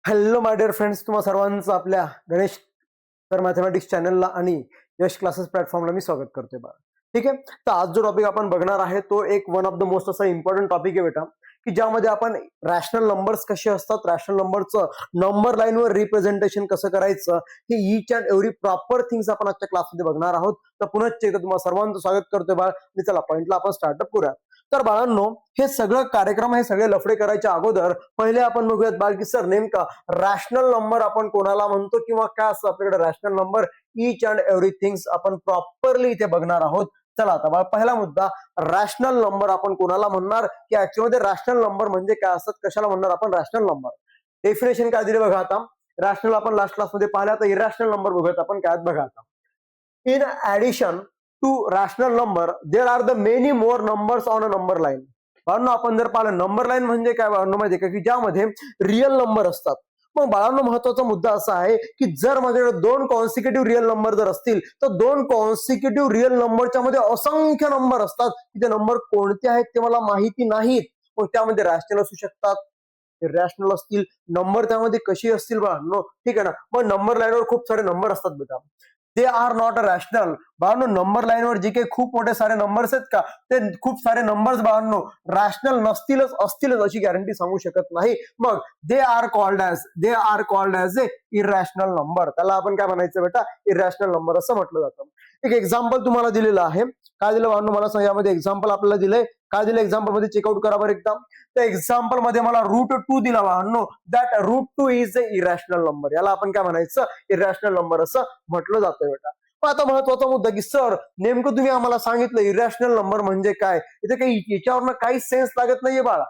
Hello my dear friends, तुम्हा सर्वांचं आपल्या गणेश सर मॅथमॅटिक्स चॅनलला आणि यश क्लासेस प्लॅटफॉर्मला मी स्वागत करतोय बा. ठीक आहे. तर आज जो टॉपिक आपण बघणार आहे तो एक वन ऑफ द मोस्ट असा इम्पॉर्टंट टॉपिक आहे बेटा, की ज्यामध्ये आपण रॅशनल नंबर्स कसे असतात, रॅशनल नंबरचं नंबर लाईनवर रिप्रेझेंटेशन कसं करायचं, हे each and every proper things आपण आजच्या क्लासमध्ये बघणार आहोत. तर पुन्हा एकदा तुम्हाला सर्वांचं स्वागत करतोय बाळ. आणि चला पॉइंटला आपण स्टार्टअप करूया. तर बाळांनो, हे सगळं कार्यक्रम हे सगळे लफडे करायच्या अगोदर पहिले आपण बघूयात बाळ, की सर नेमका रॅशनल नंबर आपण कोणाला म्हणतो किंवा काय असतं आपल्याकडे rational number. Each and everything आपण प्रॉपरली इथे बघणार आहोत. चला आता बाळ, पहिला मुद्दा, रॅशनल नंबर आपण कोणाला म्हणणार, की ऍक्च्युअली मध्ये रॅशनल नंबर म्हणजे काय असतात, कशाला म्हणणार आपण रॅशनल नंबर. डेफिनेशन काय दिले बघा आता. रॅशनल आपण लास्ट क्लासमध्ये पाहिलं, तर इरॅशनल नंबर बघूयात आपण काय बघा आता. In addition to rational number, there are the many more numbers on a number line. बाळांनो, आपण जर पाहिलं नंबर लाईन म्हणजे काय बाळांनो माहितीये का, की ज्यामध्ये रिअल नंबर असतात. मग बाळांनो, महत्वाचा मुद्दा असा आहे की जर माझ्याकडे दोन कॉन्सिक्युटिव्ह रिअल नंबर जर असतील, तर दोन कॉन्सिक्युटिव्ह रिअल नंबरच्या मध्ये असंख्य नंबर असतात, की ते नंबर कोणते आहेत ते मला माहिती नाहीत. मग त्यामध्ये रॅशनल असू शकतात, इरॅशनल असतील, नंबर त्यामध्ये कशी असतील बाळांनो. ठीक आहे ना. मग नंबर लाईनवर खूप सारे नंबर असतात बेटा. They are not a rational. बाळांनो, नंबर लाईनवर जे काही खूप मोठे सारे नंबर्स आहेत का, ते खूप सारे नंबर्स बाळांनो रॅशनल नसतीलच, असतीलच अशी गॅरंटी सांगू शकत नाही. मग they are called as a irrational number. त्याला आपण काय म्हणायचं बेटा, इरॅशनल नंबर असं म्हटलं जातं. एक एक्झाम्पल तुम्हाला दिलेलं आहे. काय दिलं बाळांनो मला सांगा, यामध्ये एक्झाम्पल आपल्याला दिलंय. काय दिलं एक्झाम्पल मध्ये, चेकआउट करा बरं एकदा. त्या एक्झाम्पल मध्ये मला √2 दिला बाळांनो. That √2 is a irrational number. याला आपण काय म्हणायचं, इरॅशनल नंबर असं म्हटलं जातं बेटा. पण आता महत्वाचा मुद्दा, की सर नेमकं तुम्ही आम्हाला सांगितलं इरॅशनल नंबर म्हणजे काय, इथे काही याच्यावरनं काही सेन्स लागत नाहीये बाळा.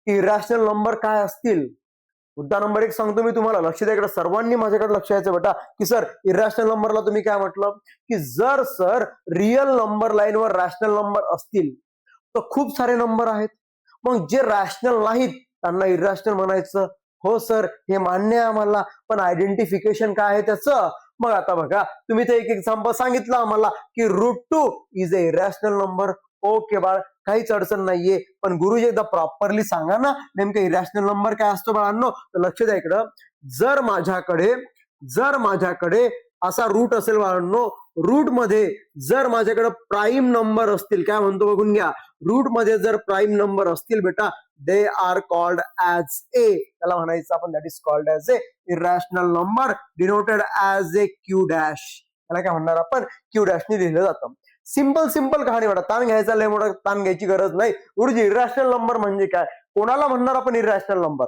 इरॅशनल नंबर काय असतील. मुद्दा नंबर 1 सांगतो मी तुम्हाला, लक्ष द्या इकडे, सर्वांनी माझ्याकडे लक्ष द्यायचं बेटा, की सर इरॅशनल नंबरला तुम्ही काय म्हटलं, की जर सर रिअल नंबर लाईनवर रॅशनल नंबर असतील तर खूप सारे नंबर आहेत. मग जे रॅशनल नाहीत त्यांना इरॅशनल म्हणायचं. हो सर, हे मान्य आहे आम्हाला, पण आयडेंटिफिकेशन काय आहे त्याचं. मग आता बघा, तुम्ही ते एक एक्झाम्पल सांगितलं आम्हाला, की √2 is a irrational number. Okay बाळ, काहीच अडचण नाहीये. पण गुरुजी एकदा प्रॉपरली सांगा ना, नेमकं इरॅशनल नंबर काय असतो बाळांनो. तर लक्ष द्या इकडं, जर माझ्याकडे असा रूट असेल बाळांनो, रूट मध्ये जर माझ्याकडे प्राईम नंबर असतील, काय म्हणतो बघून घ्या, रूट मध्ये जर प्राईम नंबर असतील बेटा, दे आर कॉल्ड ॲज ए, त्याला म्हणायचं आपण, that is called as a irrational number, denoted as A Q dash. त्याला काय म्हणणार आपण, क्यू डॅशने लिहिलं जातं. सिंपल कहाणी बेटा, ताण घ्यायचा लय मोठा ताण घ्यायची गरज नाही. गुरुजी इरॅशनल नंबर म्हणजे काय, कोणाला म्हणणार आपण इरॅशनल नंबर.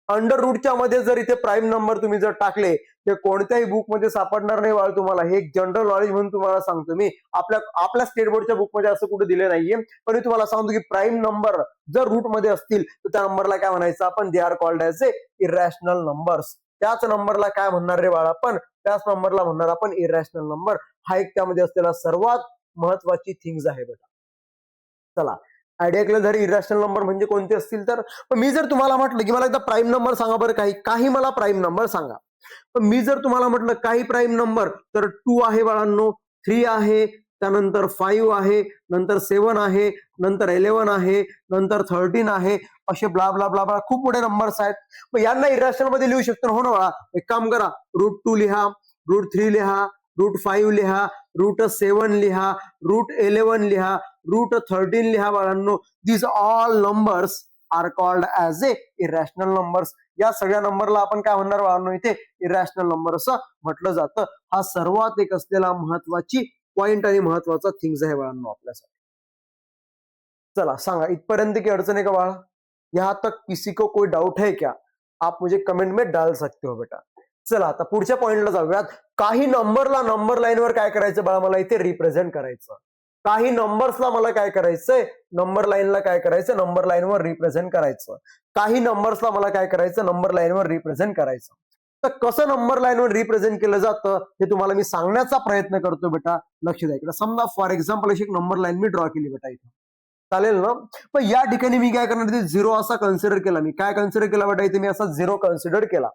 अंडर रूटच्या मध्ये जर इथे प्राईम नंबर तुम्ही जर टाकले, ते कोणत्याही बुक मध्ये सापडणार नाही बाळ तुम्हाला. हे एक जनरल नॉलेज म्हणून तुम्हाला सांगतो मी. आपल्या स्टेट बोर्डच्या बुक मध्ये असं कुठे दिले नाहीये, पण मी तुम्हाला सांगतो की प्राईम नंबर जर रूट मध्ये असतील तर त्या नंबरला काय म्हणायचं आपण, they are called as a irrational numbers. त्याच नंबरला काय म्हणणार रे बाळा आपण, त्याच नंबरला म्हणणार आपण इरॅशनल नंबर. हा एक त्यामध्ये असलेला सर्वात महत्वाची थिंग्स आहे बेटा. चला, आयडिया केलं जर इरॅशनल नंबर म्हणजे कोणते असतील तर. पण मी जर तुम्हाला म्हटलं की मला एकदा प्राईम नंबर सांगा बरं, काही मला प्राईम नंबर सांगा. पण मी जर तुम्हाला म्हटलं काही प्राईम नंबर, तर 2 आहे बाळांनो, 3 आहे, त्यानंतर 5 आहे, नंतर 7 आहे, नंतर 11 आहे, नंतर 13 आहे, असे ब्ला ब्ला ब्ला ब्ला खूप मोठे नंबर्स आहेत. मग यांना इरॅशनल मध्ये लिहू शकतो हो ना बाळा. एक काम करा, √2 लिहा, √3 लिहा, √5 लिहा, √7 लिहा, √11 लिहा, √13 लिहा बाळांनो. These all numbers are called as a irrational numbers. या सगळ्या नंबरला आपण काय म्हणणार बाळांनो, इथे इरॅशनल नंबर असं म्हटलं जातं. हा सर्वात एक असलेला महत्वाची पॉइंट आणि महत्वाचा थिंग्स आहे बाळांनो आपल्यासाठी. चला सांगा, इथपर्यंत की अडचण आहे का बाळा, यहाँ तक किसी को कोई डाउट है क्या, आप मुझे कमेंट में डाल सकते हो बेटा. चला आता पुढच्या पॉइंटला जाऊयात. काही नंबरला नंबर लाईनवर काय करायचं बाळा, मला इथे रिप्रेझेंट करायचं. काही नंबर्सला मला काय करायचंय, नंबर लाईनला काय करायचं, नंबर लाईनवर रिप्रेझेंट करायचं. काही नंबर्सला मला काय करायचं, नंबर लाईनवर रिप्रेझेंट करायचं. तर कसं नंबर लाईनवर रिप्रेझेंट केलं जातं हे तुम्हाला मी सांगण्याचा प्रयत्न करतो बेटा. लक्ष द्या इकडे. समजा फॉर एक्झाम्पल अशी एक नंबर लाईन मी ड्रॉ केली बेटा इथे, चालेल ना. पण या ठिकाणी मी काय करणार, इथे 0 असा कन्सिडर केला. मी काय कन्सिडर केला बेटा, इथे मी असा 0 कन्सिडर केला.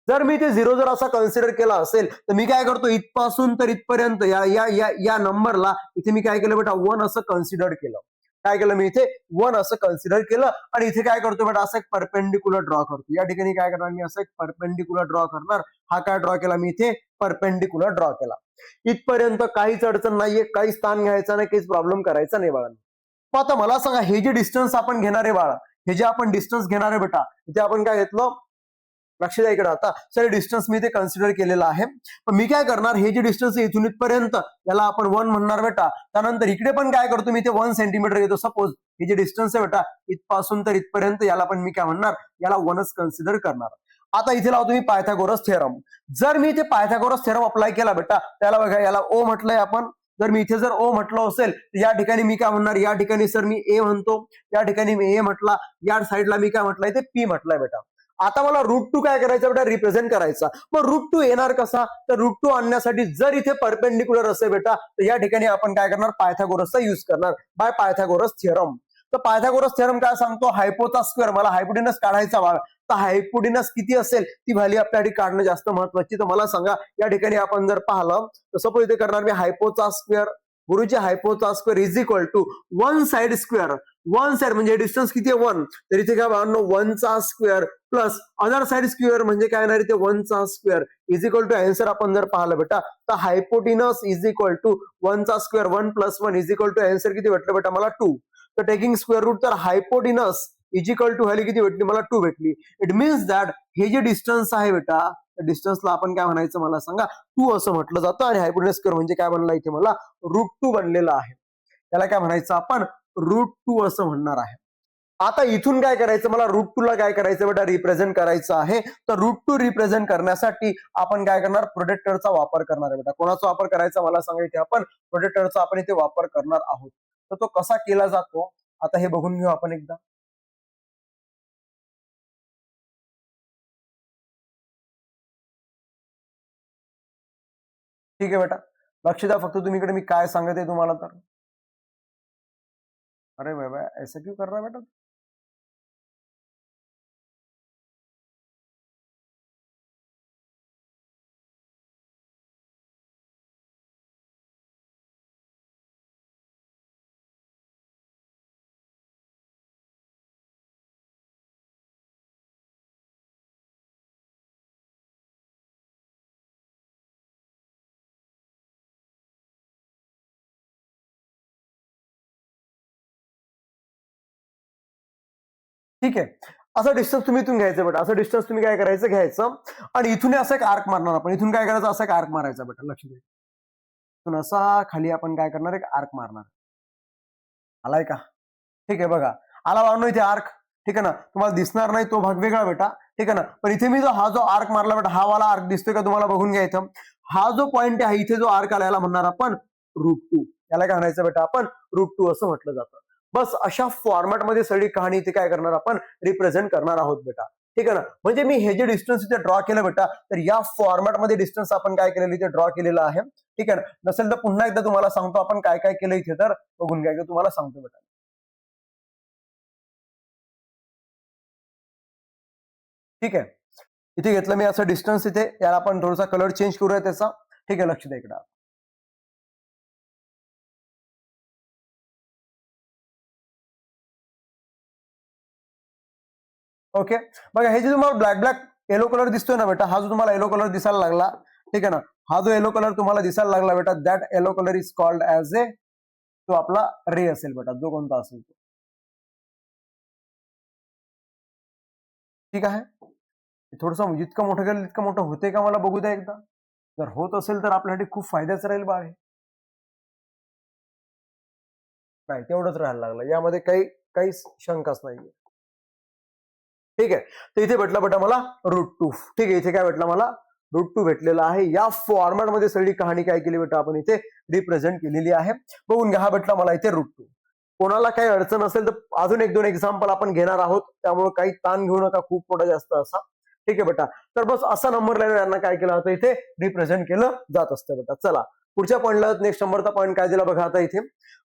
जर मी ते 0 जर असा कन्सिडर केला असेल, तर मी काय करतो, इथपासून तर इथपर्यंत या या या या नंबरला इथे मी काय केलं बेटा, 1 असं कन्सिडर केलं. काय केलं मी इथे 1 असं कन्सिडर केलं आणि इथे काय करतो बेटा असं एक परपेंडिक्युलर ड्रॉ करतो. या ठिकाणी काय करणार मी असं एक परपेंडिक्युलर ड्रॉ करणार. हा काय ड्रॉ केला मी इथे परपेंडिक्युलर ड्रॉ केला. इथपर्यंत काहीच अडचण नाहीये, काहीच ताण घ्यायचा नाही, काहीच प्रॉब्लेम करायचा नाही बाळा. मग आता मला सांगा हे जे डिस्टन्स आपण घेणार आहे बाळा, हे जे आपण डिस्टन्स घेणार आहे बेटा, इथे आपण काय घेतलं, लक्ष द्या इकडे. आता सर डिस्टन्स मी ते कन्सिडर केलेलं आहे. पण मी काय करणार, हे जे डिस्टन्स आहे इथून इथपर्यंत याला आपण 1 म्हणणार बेटा. त्यानंतर इकडे पण काय करतो मी ते 1 सेंटीमीटर घेतो. सपोज हे जे डिस्टन्स आहे बेटा इथपासून तर इथपर्यंत, याला पण मी काय म्हणणार, याला 1च कन्सिडर करणार. आता इथे लावतो मी पायथागोरस थेरम. जर मी इथे पायथागोरस थेरम अप्लाय केला बेटा, त्याला बघा याला ओ म्हटलंय आपण. जर मी इथे जर ओ म्हटलं असेल तर या ठिकाणी मी काय म्हणणार, या ठिकाणी सर मी ए म्हणतो, या ठिकाणी मी ए म्हटला, या साईडला मी काय म्हटलंय ते पी म्हटलंय बेटा. आता मला √2 काय करायचं बेटा, रिप्रेझेंट करायचा. मग √2 येणार कसा, तर √2 आणण्यासाठी जर इथे परपेंडिक्युलर असेल बेटा तर या ठिकाणी आपण काय करणार, पायथागोरसचा युज करणार बाय पायथागोरस थिअरम. तर पायथागोरस थिअरम काय सांगतो, हायपोचा स्क्वेअर, मला हायपोटेनस काढायचा बाळ. तर हायपोटेनस किती असेल ती व्हॅल्यू आपल्यासाठी काढणं जास्त महत्वाची. तर मला सांगा या ठिकाणी आपण जर पाहिलं तर सपोज इथे करणार मी हायपोचा स्क्वेअर, गुरुजी हायपोचा square is equal to 1 side square. 1 side म्हणजे डिस्टन्स किती आहे 1, तर इथे काय बाळांनो 1 चा square plus other side square म्हणजे काय येणार इथे 1 चा square is equal to answer आपण जर पाहिलं बेटा तर हायपोटेनस इज इक्वल टू 1 चा square 1 + 1 is equal to answer किती भेटलं बेटा मला 2. तर टेकिंग स्क्वेअर रूट, तर hypotenuse is equal to value किती भेटली मला 2 भेटली. इट मीन्स दॅट हे जे डिस्टन्स आहे बेटा त्या डिस्टन्सला आपण काय म्हणायचं मला सांगा, 2 असं म्हटलं जातं. आणि हायपोटेनस स्क्वेअर म्हणजे काय बनला इथे मला √2 बनलेला आहे. त्याला काय म्हणायचं आपण √2 असं म्हणणार आहे. आता इथून काय करायचं, मला √2 ला काय करायचं बेटा, रिप्रेझेंट करायचं आहे. तर √2 रिप्रेझेंट करण्यासाठी आपण काय करणार, प्रोजेक्टरचा वापर करणार आहे बेटा. कोणाचा वापर करायचा मला सांगा, इथे आपण प्रोजेक्टरचा आपण इथे वापर करणार आहोत. तर तो कसा केला जातो आता हे बघून घेऊ आपण एकदा. ठीक आहे बेटा, लक्ष द्या फक्त तुम्ही इकडे मी काय सांगत आहे तुम्हाला. तर अरे बाबा ऐसा क्यों कर रहा है बेटा. ठीक आहे, असं डिस्टन्स तुम्ही इथून घ्यायचं बेटा. असं डिस्टन्स तुम्ही काय करायचं घ्यायचं आणि इथून असं एक आर्क मारणार आपण. इथून काय करायचं, असं एक आर्क मारायचा बेटा. लक्ष द्या, इथून असा खाली आपण काय करणार, एक आर्क मारणार. आलाय का, ठीक आहे बघा आला बाळांनो इथे आर्क. ठीक आहे ना, तुम्हाला दिसणार नाही तो भाग वेगळा बेटा. ठीक आहे ना, पण इथे मी हा जो आर्क मारला बेटा, हा वाला आर्क दिसतोय का तुम्हाला, बघून घ्या इथं. हा जो पॉइंट आहे इथे जो आर्क आला याला म्हणणार आपण √2. याला काय म्हणायचं बेटा, आपण √2 असं म्हटलं जातं. बस अशा फॉर्मॅटमध्ये सगळी कहाणी इथे काय करणार आपण रिप्रेझेंट करणार आहोत बेटा. ठीक आहे ना, म्हणजे मी हे जे डिस्टन्स इथे ड्रॉ केलं बेटा, तर या फॉर्मॅटमध्ये डिस्टन्स आपण काय केलेलं इथे ड्रॉ केलेलं आहे. ठीक आहे ना, नसेल तर पुन्हा एकदा तुम्हाला सांगतो आपण काय काय केलं इथे, तर बघून घ्या, तुम्हाला सांगतो बेटा. ठीक आहे, इथे घेतलं मी असं डिस्टन्स. इथे याला आपण थोडासा कलर चेंज करूया त्याचा. ठीक आहे, लक्ष द्या इकडे. ओके बघा, हे जे तुम्हाला ब्लॅक ब्लॅक येलो कलर दिसतोय ना बेटा, हा जो तुम्हाला येलो कलर दिसायला लागला, ठीक आहे ना, हा जो येलो कलर तुम्हाला दिसायला लागला बेटा, that yellow colour is called as ए, तो आपला रे असेल बेटा, जो कोणता असेल तो. ठीक आहे, थोडंसं जितकं मोठं केलं तितकं मोठं होते का मला बघू द्या एकदा. जर होत असेल तर आपल्यासाठी खूप फायद्याचं राहील बाळ. नाही तेवढंच राहायला लागलं, यामध्ये काही शंकाच नाहीये. ठीक आहे, तर इथे भेटला बेटा मला √2. ठीक आहे, इथे काय भेटला मला √2 भेटलेला आहे. या फॉर्मॅटमध्ये सगळी कहाणी काय केली बेटा आपण इथे रिप्रेझेंट केलेली आहे. बघून घ्या, हा भेटला मला इथे √2. कोणाला काही अडचण असेल तर अजून 1-2 एक्झाम्पल आपण घेणार आहोत, त्यामुळे काही ताण घेऊ नका खूप मोठा जास्त असा. ठीक आहे बेटा, तर बस असा नंबर लाईन यांना काय केलं होतं इथे रिप्रेझेंट केलं जात असतं बेटा. चला पुढच्या पॉईंटला, नेक्स्ट नंबरचा पॉईंट काय दिला बघा. आता इथे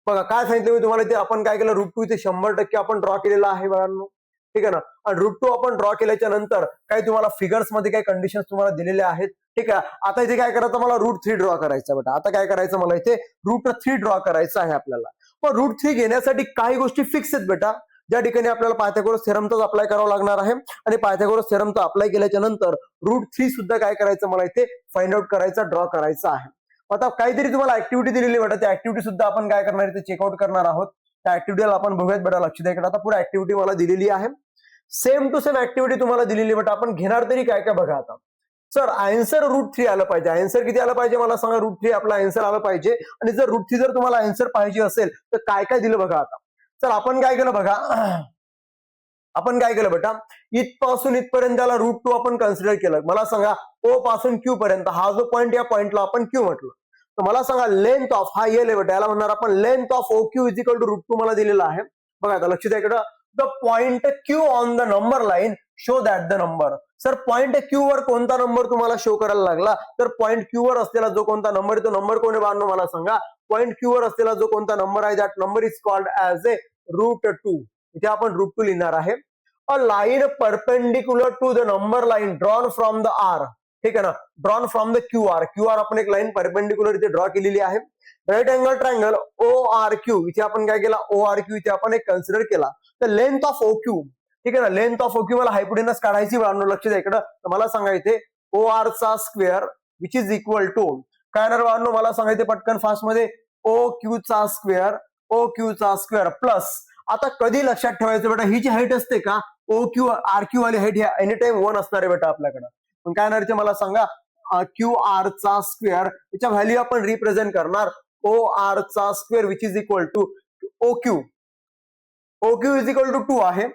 बघा काय सांगितलं मी तुम्हाला, इथे आपण काय केलं √2 इथे 100% आपण ड्रॉ केलेला आहे बाळांनो. ठीक आहे ना, आणि √2 आपण ड्रॉ केल्याच्या नंतर काही तुम्हाला फिगर्स मध्ये काही कंडिशन्स तुम्हाला दिलेल्या आहेत. ठीक आहे, आता इथे काय करायचं मला √3 ड्रॉ करायचं बेटा. आता काय करायचं मला इथे √3 ड्रॉ करायचं आहे आपल्याला. पण √3 घेण्यासाठी काही गोष्टी फिक्स आहेत बेटा, ज्या ठिकाणी आपल्याला पायथागोरस थेरमचाच अप्लाय करावा लागणार आहे आणि पायथागोरस थेरमचा अप्लाय केल्याच्या नंतर √3 सुद्धा काय करायचं मला इथे फाइंड आउट करायचं, ड्रॉ करायचं आहे. आता काहीतरी तुम्हाला ऍक्टिव्हिटी दिलेली बेटा, त्या ऍक्टिव्हिटी सुद्धा आपण काय करणार आहे चेकआउट करणार आहोत. त्या ऍक्टिव्हिटीला आपण बघूयात बेटा, लक्ष द्या इकडे. आता पुढे ऍक्टिव्हिटी मला दिलेली आहे, सेम टू सेम ऍक्टिव्हिटी तुम्हाला दिलेली बेटा. आपण घेणार तरी काय काय बघा आता. सर आन्सर √3 आलं पाहिजे. आन्सर किती आलं पाहिजे मला सांगा. √3 आपला आन्सर आलं पाहिजे. आणि जर √3 जर तुम्हाला आन्सर पाहिजे असेल तर काय काय दिलं बघा आता. सर आपण काय केलं बघा, आपण काय केलं बेटा, इथपासून इथपर्यंत त्याला √2 आपण कन्सिडर केलं. मला सांगा ओ पासून क्यू पर्यंत हा जो पॉईंट, या पॉईंटला आपण क्यू म्हटलं. तर मला सांगा लेंथ ऑफ हा येल बेटा, याला म्हणणार आपण length of O Q is equal to √2 मला दिलेला आहे. बघा आता लक्ष द्या इकडं, the point Q on the number line show that the number. Sir point Q वर कोणता नंबर तुम्हाला शो करायला लागला, तर पॉइंट क्यू वर असलेला जो कोणता नंबर, तो नंबर कोणी बांधलो मला सांगा. पॉइंट क्यू वर असलेला जो कोणता नंबर आहे, that number is called as a √2. इथे आपण √2 लिहिणार आहे. A line perpendicular to the number line drawn from the R, ठीक आहे ना, drawn from the Q R. Q R आपण एक लाईन परपेंडिक्युलर इथे ड्रॉ केलेली आहे. Right angle triangle O R Q, इथे आपण काय केला, ओ आर क्यू इथे आपण एक कन्सिडर केला. तर लेंथ ऑफ ओ क्यू, ठीक आहे ना, लेंथ ऑफ ओ क्यू मला हायपोटेनस काढायची. लक्ष द्या इकडं. तर मला सांगा इथे ओ आर चा square which is equal to काय ना बाळांनो, मला सांगायचे पटकन फास्ट मध्ये, ओ क्यू चा स्क्वेअर, ओ क्यू चा स्क्वेअर प्लस. आता कधी लक्षात ठेवायचं बेटा, ही जी हाईट असते का ओ क्यू आर क्यू वाली हाईट, ह्या एनी टाइम 1 असणार आहे बेटा आपल्याकडे. पण काय येणार मला सांगा, क्यू आर चा स्क्वेअर, याच्या व्हॅल्यू आपण रिप्रेझेंट करणार ओ आर चा square which is equal to O Q. O Q is equal to 2 आहे.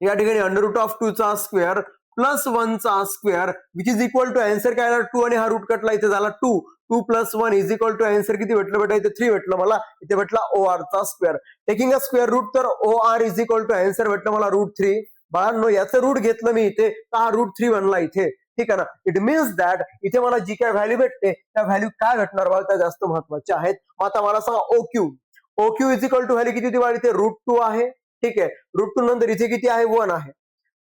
या ठिकाणी √2 चा स्क्वेअर प्लस 1 चा square which is equal to answer काय झाला 2 आणि हा रूट कटला इथे झाला 2. 2 plus 1 is equal to answer किती भेटलं बेटा, इथे 3 भेटलं मला. इथे भेटला ओ आर चा square. Taking a square root, तर O R is equal to answer भेटलं मला √3. बाळांनो याचं रूट घेतलं मी इथे, तर हा √3 बनला इथे, ठीक आहे ना. इट मीन्स दॅट इथे मला जी काय व्हॅल्यू भेटते त्या व्हॅल्यू काय भेटणार बाळ, त्या जास्त महत्वाच्या आहेत. आता मला सांगा O Q, O Q is equal to value किती होती बाळ, इथे √2 आहे, ठीक आहे. √2 नंतर इथे किती आहे 1 आहे.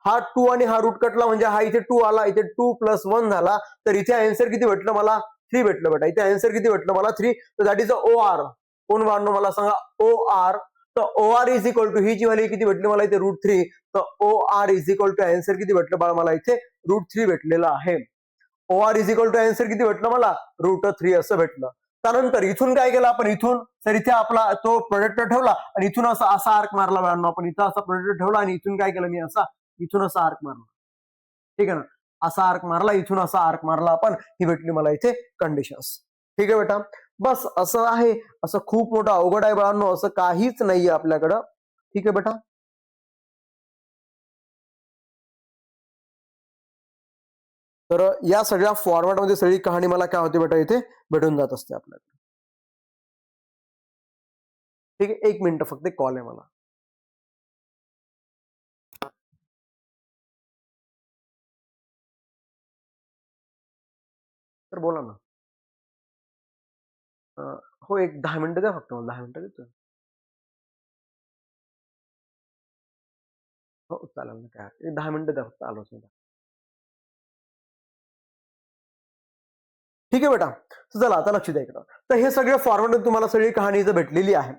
हा 2 आणि हा रूट कटला म्हणजे हा इथे 2 आला, इथे 2 प्लस 1 झाला. तर इथे आन्सर किती भेटलं मला, 3 भेटलं बेटा. इथे आन्सर किती भेटलं मला 3. तर दॅट इज ओ आर. कोण वाढणं मला सांगा, ओ आर. तर O R is equal to ही जी व्हॅल्यू किती भेटली मला इथे √3. तर O R is equal to answer किती भेटलं बाळा मला इथे √3 भेटलेलं आहे. O R is equal to answer किती भेटलं मला √3 असं भेटलं. त्यानंतर इथून काय केलं आपण, इथून तर इथे आपला तो प्रोजेक्टर ठेवला आणि इथून असा आर्क मारला बाळांनो आपण. इथं असा प्रोजेक्टर ठेवला आणि इथून काय केलं मी, असा इथून असा आर्क मारला, ठीक आहे ना. असा आर्क मारला, इथून असा आर्क मारला आपण, ही भेटली मला इथे कंडिशन्स. ठीक आहे बेटा, बस असं आहे. असं खूप मोठं अवघड आहे बाळांनो, असं काहीच नाहीये आपल्याकडं. ठीक आहे बेटा. तर या सगळ्या फॉर्मॅटमध्ये सगळी कहाणी मला काय होते बेटा इथे भेटून जात असते आपल्याला. ठीक आहे, 1 मिनिट फक्त कॉल आहे मला. तर बोला ना. हो, एक 10 मिनिटं द्या फक्त मला, 10 मिनिटं देतो. हो चालेल ना, काय 10 मिनिटं द्या फक्त, आलोच मी. ठीक आहे बेटा. चला आता लक्ष द्या इकडं. तर हे सगळे फॉर्मॅट तुम्हाला सगळी कहाणी इथं भेटलेली आहे.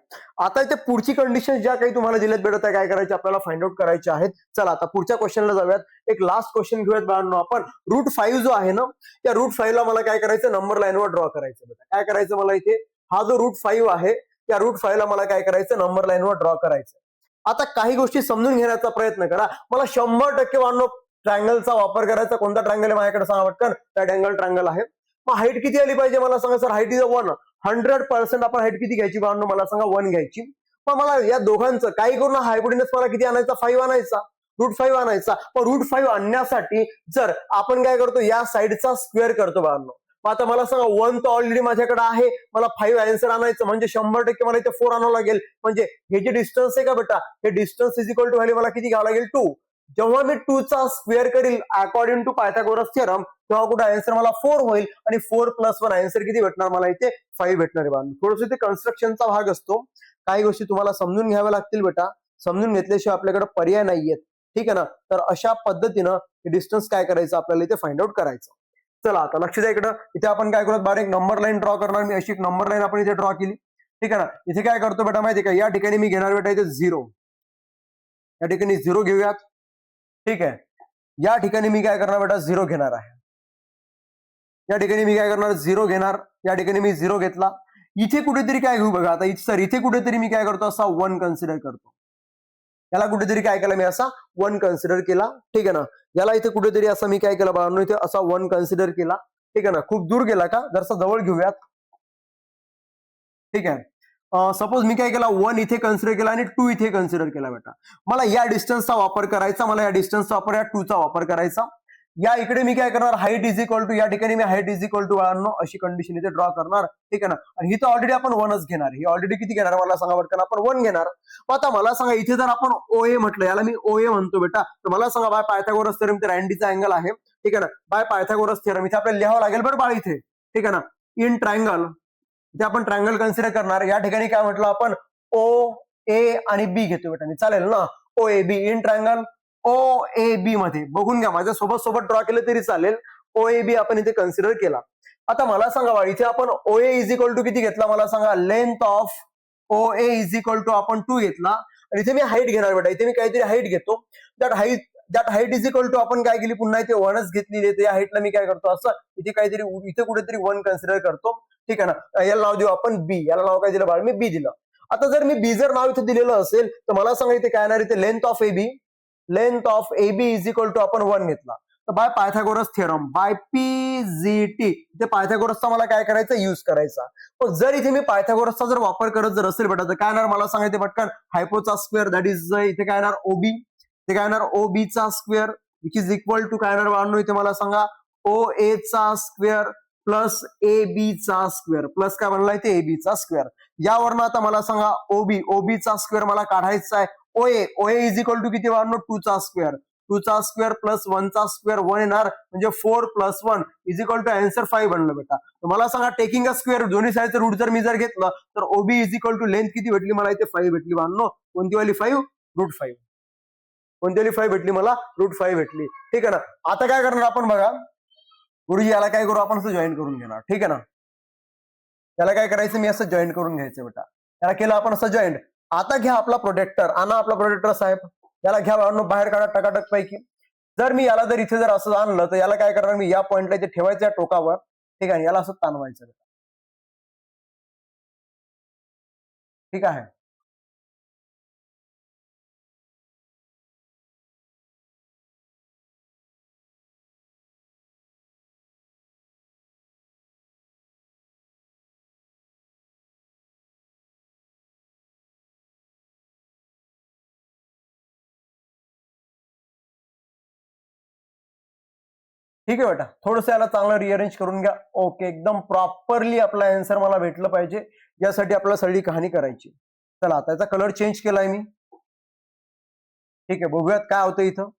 आता इथे पुढची कंडिशन ज्या काही तुम्हाला दिल्यात बेटा त्या काय करायच्या आपल्याला फाइंड आउट करायच्या आहेत. चला आता पुढच्या क्वेश्चनला जाऊयात. एक लास्ट क्वेश्चन घेऊयात बाळांनो आपण. √5 जो आहे ना, त्या √5 ला मला काय करायचं, नंबर लाईनवर ड्रॉ करायचं बेटा. काय करायचं मला इथे, हा जो √5 आहे त्या √5 ला मला काय करायचं, नंबर लाईनवर ड्रॉ करायचं. आता काही गोष्टी समजून घेण्याचा प्रयत्न करा. मला 100% बाळांनो ट्रायंगलचा वापर करायचा. कोणता ट्रायंगल आहे माझ्याकडे सांगा पटकन. राईट अँगल ट्रायंगल आहे. मग हाईट किती आली पाहिजे मला सांगा. Sir height is 1. 100% आपण हाईट किती घ्यायची बाळांनो मला सांगा, 1 घ्यायची. पण मला या दोघांचं काही करून हायपोटेनस मला किती आणायचा, 5 आणायचा, √5 आणायचा. पण √5 आणण्यासाठी जर आपण काय करतो, या साईडचा स्क्वेअर करतो बाळांनो. मग आता मला सांगा 1 तर ऑलरेडी माझ्याकडे आहे, मला 5 आन्सर आणायचं म्हणजे 100% मला इथे 4 आणावं लागेल. म्हणजे हे जे डिस्टन्स आहे का बेटा, हे distance is equal to value मला किती घ्यावं लागेल, 2. जेव्हा मी 2 चा स्क्वेअर करील अकॉर्डिंग टू पायथागोरस थिअरम, तेव्हा कुठे आन्सर मला 4 होईल आणि 4 प्लस 1 आन्सर किती भेटणार मला इथे 5 भेटणार आहे बाळांनो. थोडंसं ते कन्स्ट्रक्शनचा भाग असतो. काही गोष्टी तुम्हाला समजून घ्याव्या लागतील बेटा. समजून घेतल्याशिवाय आपल्याकडे पर्याय नाहीयेत. ठीक आहे ना. तर अशा पद्धतीनं डिस्टन्स काय करायचं आपल्याला इथे फाइंड आउट करायचं. चला आता लक्ष द्या इकडं. इथे आपण काय करूयात, बारीक नंबर लाईन ड्रॉ करणार. मी अशी एक नंबर लाईन आपण इथे ड्रॉ केली. ठीक आहे ना. इथे काय करतो बेटा माहिती आहे का, या ठिकाणी मी घेणार बेटा इथे 0, या ठिकाणी 0 घेऊयात. ठीक आहे, या ठिकाणी मी काय करणार बेटा 0 घेणार आहे. या ठिकाणी मी काय करणार 0 घेणार, या ठिकाणी मी 0 घेतला. इथे कुठेतरी काय घेऊ बघा आता, सर इथे कुठेतरी मी काय करतो असा 1 कन्सिडर करतो. याला कुठेतरी काय केलं मी असा 1 कन्सिडर केला. ठीक आहे ना. याला इथे कुठेतरी असं मी काय केलं बाळांनो, इथे असा 1 कन्सिडर केला. ठीक आहे ना. खूप दूर गेला का, जरसा जवळ घेऊयात. ठीक आहे, सपोज मी काय केला 1 इथे कन्सिडर केला आणि 2 इथे कन्सिडर केला बेटा. मला या डिस्टन्सचा वापर करायचा, मला या डिस्टन्सचा वापर या 2चा वापर करायचा. या इकडे मी काय करणार, हाईट इज इक्वल टू, या ठिकाणी मी हाईट इज इक्वल टू अशी कंडिशन इथे ड्रॉ करणार. ठीक आहे ना. आणि इथं ऑलरेडी आपण 1च घेणार. ही ऑलरेडी किती घेणार मला सांगा पटकन, आपण 1 घेणार. आता मला सांगा इथे जर आपण OA म्हटलं, याला मी OA म्हणतो बेटा, तर मला सांगा बाय पायथागोरस थेरम ते 90चा अँगल आहे. ठीक आहे ना. बाय पायथागोरस थेरम इथे आपल्याला लिहावं लागेल बरं बाळ इथे. ठीक आहे ना. इन ट्रायंगल, इथे आपण ट्रायंगल कन्सिडर करणार. या ठिकाणी काय म्हटलं आपण OA आणि B घेतो बेटा, मी चालेल ना. OAB इन ट्रायंगल OAB मध्ये बघून घ्या, माझ्या सोबत ड्रॉ केलं तरी चालेल. OAB आपण इथे कन्सिडर केला. आता मला सांगा बा, इथे आपण OA इज इक्वल टू किती घेतला मला सांगा, length of OA is equal to आपण 2 घेतला. आणि इथे मी हाईट घेणार बेटा, इथे मी काहीतरी हाईट घेतो. That height is equal to आपण काय केली, पुन्हा इथे 1च घेतलेली आहे. या हाईटला मी काय करतो असं इथे काहीतरी, इथे कुठेतरी 1 कन्सिडर करतो. ठीक आहे ना. याला नाव देऊ आपण B, याला नाव काय दिलं बाळ, मी B दिलं. आता जर मी B जर नाव इथे दिलेलं असेल तर मला सांगा इथे काय येणार, इथे length of AB is equal to आपण 1 घेतला. तर by Pythagoras theorem, by PGT, इथे पायथागोरसचा मला काय करायचा, युज करायचा. पण जर इथे मी पायथागोरसचा जर वापर करत जर असेल बेटा, तर काय येणार मला सांगा इथे पटकन, हायपोचा स्क्वेअर दॅट इज इथे काय येणार OB, इथे काय येणार OB चा square which is equal to काय येणार बाळांनो, इथे मला सांगा OA चा स्क्वेअर प्लस AB चा स्क्वेअर, प्लस काय म्हणला इथे AB चा स्क्वेअर. यावरनं आता मला सांगा OB चा स्क्वेअर मला काढायचा आहे. OA इज इक्वल टू किती बाळांनो, 2चा स्क्वेअर प्लस 1चा स्क्वेअर 1 येणार, म्हणजे 4 + 1 इज इक्वल टू आन्सर 5 बनलं बेटा. तर मला सांगा टेकिंग अ स्क्वेअर, दोन्ही साईडचं रूट जर मी जर घेतलं तर OB is equal to length किती भेटली मला इथे 5 भेटली बाळांनो. कोणती वाली 5, √5. कोणती वाली 5 भेटली मला, √5 भेटली. ठीक आहे ना. आता काय करणार आपण बघा गुरुजी, याला काय करू आपण असं जॉईन करून घेणार. ठीक आहे ना. याला काय करायचं, मी असं जॉईन करून घ्यायचं बेटा. याला केलं आपण असं जॉईंट. आता घ्या आपला प्रोटेक्टर, आणा आपला प्रोटेक्टर साहेब. याला घ्या बाहेर काढा टकाटक पैकी. जर मी याला जर इथे जर असं आणलं तर याला काय करणार मी, या पॉइंटला इथे ठेवायचं टोकावर. ठीक आहे, याला असं ताणवायचं. ठीक आहे. ठीक आहे बेटा, थोडंसं याला चांगलं रिअरेंज करून घ्या. ओके, एकदम प्रॉपरली आपला आन्सर मला भेटलं पाहिजे, यासाठी आपल्याला सगळी कहाणी करायची. चला आता याचा कलर चेंज केलाय मी. ठीक आहे, बघूयात काय होतं इथं.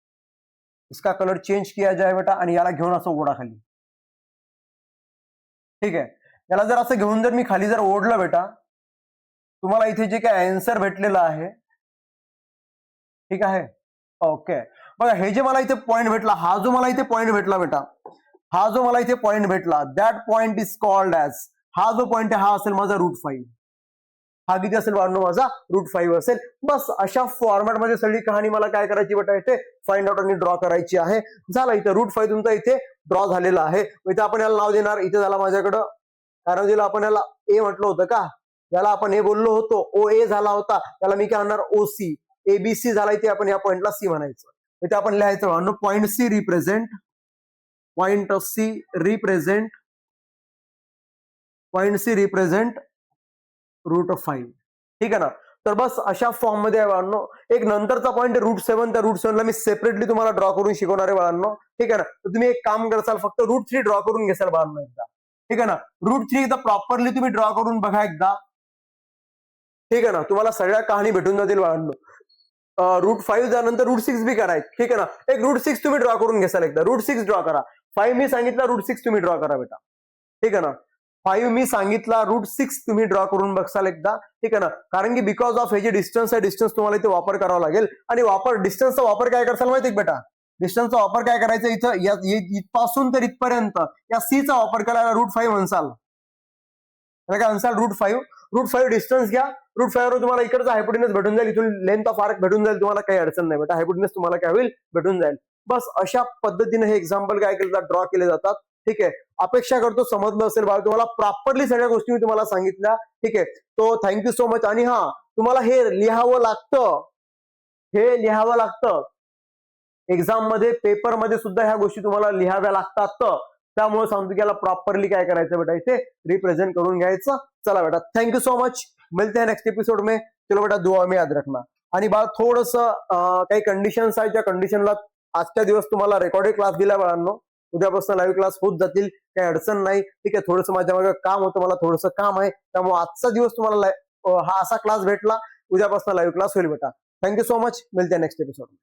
इसका कलर चेंज किया जाए बेटा, आणि याला घेऊन असं ओढा खाली. ठीक आहे, याला जर असं घेऊन जर मी खाली जर ओढलं बेटा, तुम्हाला इथे जे काय आन्सर भेटलेलं आहे. ठीक आहे. ओके, बघा हे जे मला इथे पॉइंट भेटला, हा जो मला इथे पॉइंट भेटला बेटा, हा जो मला इथे पॉइंट भेटला, that point is called as, हा जो पॉइंट आहे हा असेल माझा √5. हा किती असेल बाळांनो, माझा √5 असेल. बस अशा फॉर्मॅट मध्ये सगळी कहाणी मला काय करायची बेटा, इथे फाइंड आउट आणि ड्रॉ करायची आहे. झालं, इथे √5 तुमचा इथे ड्रॉ झालेला आहे. इथे आपण याला नाव देणार, इथे झाला माझ्याकडं कारण दिलं आपण याला ए म्हटलं होतं का, याला आपण ए बोललो होतो, OA झाला होता, त्याला मी काय म्हणणार OC. ABC झाला इथे आपण या पॉइंटला C म्हणायचं. इथे आपण लिहायचं पॉइंट C रिप्रेझेंट √5. ठीक आहे ना. तर बस अशा फॉर्म मध्ये आहे बाळांनो. एक नंतरचा पॉईंट √7, त्या √7ला मी सेपरेटली तुम्हाला ड्रॉ करून शिकवणार आहे बाळांनो. ठीक आहे ना. तर तुम्ही एक काम करसाल, फक्त √3 ड्रॉ करून घेसाल बाळांनो एकदा. ठीक आहे ना. √3 एकदा प्रॉपरली तुम्ही ड्रॉ करून बघा एकदा. ठीक आहे ना, तुम्हाला सगळ्या कहाणी भेटून जातील बाळांनो. √5 त्यानंतर √6 बी करायचं. ठीक आहे ना. एक √6 तुम्ही ड्रॉ करून घेसाल एकदा. √6 ड्रॉ करा. 5 मी सांगितलं, √6 तुम्ही ड्रॉ करा बेटा. ठीक आहे ना. 5 मी सांगितला, √6 तुम्ही ड्रॉ करून बघसाल एकदा. ठीक आहे ना. कारण की बिकॉज ऑफ हे जे डिस्टन्स आहे, डिस्टन्स तुम्हाला इथे वापर करावा लागेल. आणि डिस्टन्सचा वापर काय करसाल माहिती आहे बेटा, डिस्टन्सचा वापर काय करायचा, इथं इथपासून तर इथपर्यंत या C चा वापर करायला √5 म्हणसाल. काय म्हणसाल, √5. √5 डिस्टन्स घ्या, √5 वर तुम्हाला इकडचा हायपोटेनस भेटून जाईल, इथून लेंथ ऑफ आर्क भेटून जाईल, तुम्हाला काही अडचण नाही बेटा, हायपोटेनस तुम्हाला काय होईल भेटून जाईल. बस अशा पद्धतीने हे एक्झाम्पल काय केले जातात, ड्रॉ केले जातात. ठीक आहे, अपेक्षा करतो समजलं असेल बाळ, तुम्हाला प्रॉपरली सगळ्या गोष्टी मी तुम्हाला सांगितल्या. ठीक आहे, तो थँक्यू सो मच. आणि हा, तुम्हाला हे लिहावं लागतं, हे लिहावं लागतं एक्झाम मध्ये, पेपर मध्ये सुद्धा ह्या गोष्टी तुम्हाला लिहाव्या लागतात. त्यामुळे सांगतो की याला प्रॉपरली काय करायचं बेटा, इथे रिप्रेझेंट करून घ्यायचं. चला बेटा, थँक्यू सो मच, मिलते हैं नेक्स्ट एपिसोड में. चलो बेटा, दुआ में याद रखना. आणि बाळ थोडस काही कंडिशन्स आहेत, ज्या कंडिशनला आजच्या दिवस तुम्हाला रेकॉर्डेड क्लास दिला बाळांनो, उद्यापासून लाईव्ह क्लास होत जातील, काही अडचण नाही. ठीक आहे, थोडंसं माझ्या मागे काम होतं, मला थोडंसं काम आहे, त्यामुळे आजचा दिवस तुम्हाला हा असा क्लास भेटला, उद्यापासून लाईव्ह क्लास होईल बेटा. थँक्यू सो मच, मिलते हैं नेक्स्ट एपिसोड में.